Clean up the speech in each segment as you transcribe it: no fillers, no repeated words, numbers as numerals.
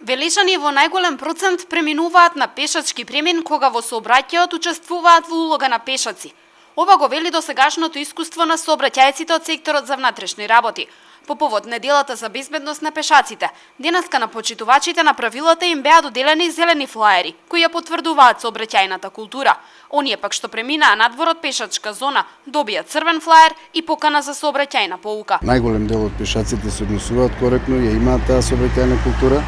Велешани во најголем процент преминуваат на пешачки премин кога во сообраќајот учествуваат во улога на пешаци. Ова го вели досегашното искуство на сообраќајците од секторот за внатрешни работи. По повод неделата за безбедност на пешаците, денеска на почитувачите на правилата им беа доделени зелени флаери, кои ја потврдуваат сообраќајната култура. Оние пак што преминаа надвор од пешачка зона, добија црвен флаер и покана за сообраќајна поука. Најголем дел од пешаците се однесуваат коректно, ја имаат таа сообраќајна култура,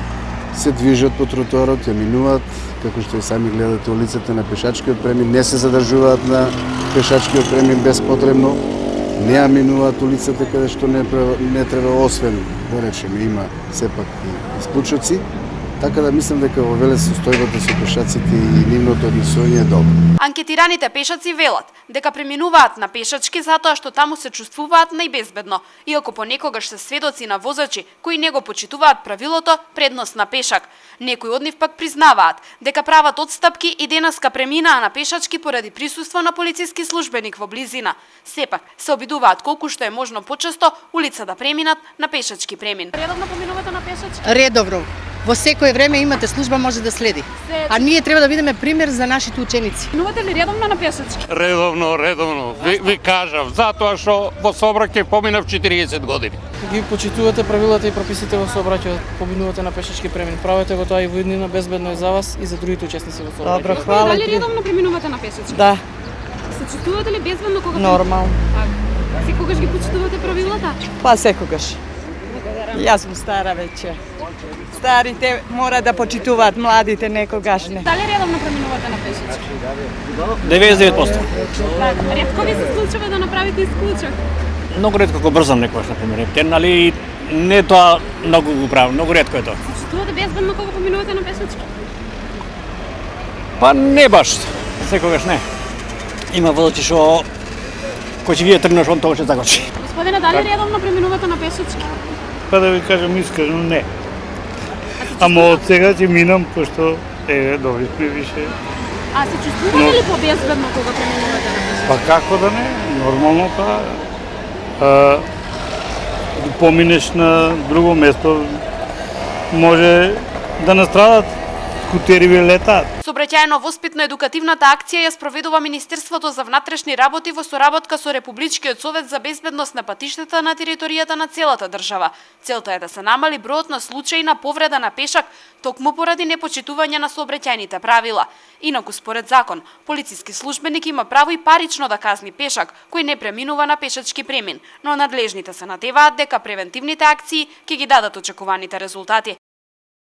се движат по тротоарот, ја минуваат, како што и сами гледате улицата на пешачкиот премин, не се задржуваат на пешачкиот премин безпотребно, не ја минуваат улицата каде што не треба, освен, да речеме, има сепак и исплучоци, така да мислам дека во веле состојбата со пешаците и нивното однесување е добро. Анкетираните пешаци велат дека преминуваат на пешачки затоа што таму се чувствуваат најбезбедно, иако понекогаш се сведоци на возачи кои не го почитуваат правилото предност на пешак. Некои од нив пак признаваат дека прават отстапки и денеска преминаа на пешачки поради присуство на полициски службеник во близина. Сепак се обидуваат колку што е можно почесто улица да преминат на пешачки премин. Редовно поминувате на пешачки? Редовно. Во секое време имате служба, може да следи. А ние треба да бидеме пример за нашите ученици. Поминувате ли редовно на пешачки? Редовно. Ви кажав, затоа што во сообраќај поминав 40 години. Ги почитувате правилата и прописите во сообраќајот, поминувате на пешачки премин. Правете го тоа и во иднина, безбедно е за вас и за другите учесници во сообраќајот. Добро, хвала. Дали редовно преминувате на пешачки? Да, Се чувствувате ли безбедно кога нормално. Секогаш ги почитувате правилата? Па секогаш. Јас сум стара веќе. Старите мора да почитуваат, младите некогаш не. Дали редовно преминувате на пешачки? 99%. Ретко ви се случува да направите исклучок? Многу ретко го брзам некојаш на пример. Нали не тоа многу го правам, многу ретко е тоа. Се чувствувате безбедно кога поминувате на пешачки? Па не баш, секогаш не. Има возачи што кој ќе вие тргнеш, он тогаш ќе закочи. Господине, дали редовно преминувате на пешачки? Па да ви кажам искрено, не. Ама од сега ќе минам, пошто добри сме више. А се чувствувате ли побезбедно кога преминувате на пешачки? Па како да не, нормално па. Поминеш на друго место, може да настрадат, скутериви летаат. Сообраќајно-воспитно-едукативната акција ја спроведува Министерството за внатрешни работи во соработка со Републичкиот совет за безбедност на патиштата на територијата на целата држава. Целта е да се намали бројот на случаи на повреда на пешак токму поради непочитување на сообраќајните правила. Инаку според закон, полициски службеник има право и парично да казни пешак кој не преминува на пешачки премин, но надлежните се надеваат дека превентивните акции ќе ги дадат очекуваните резултати.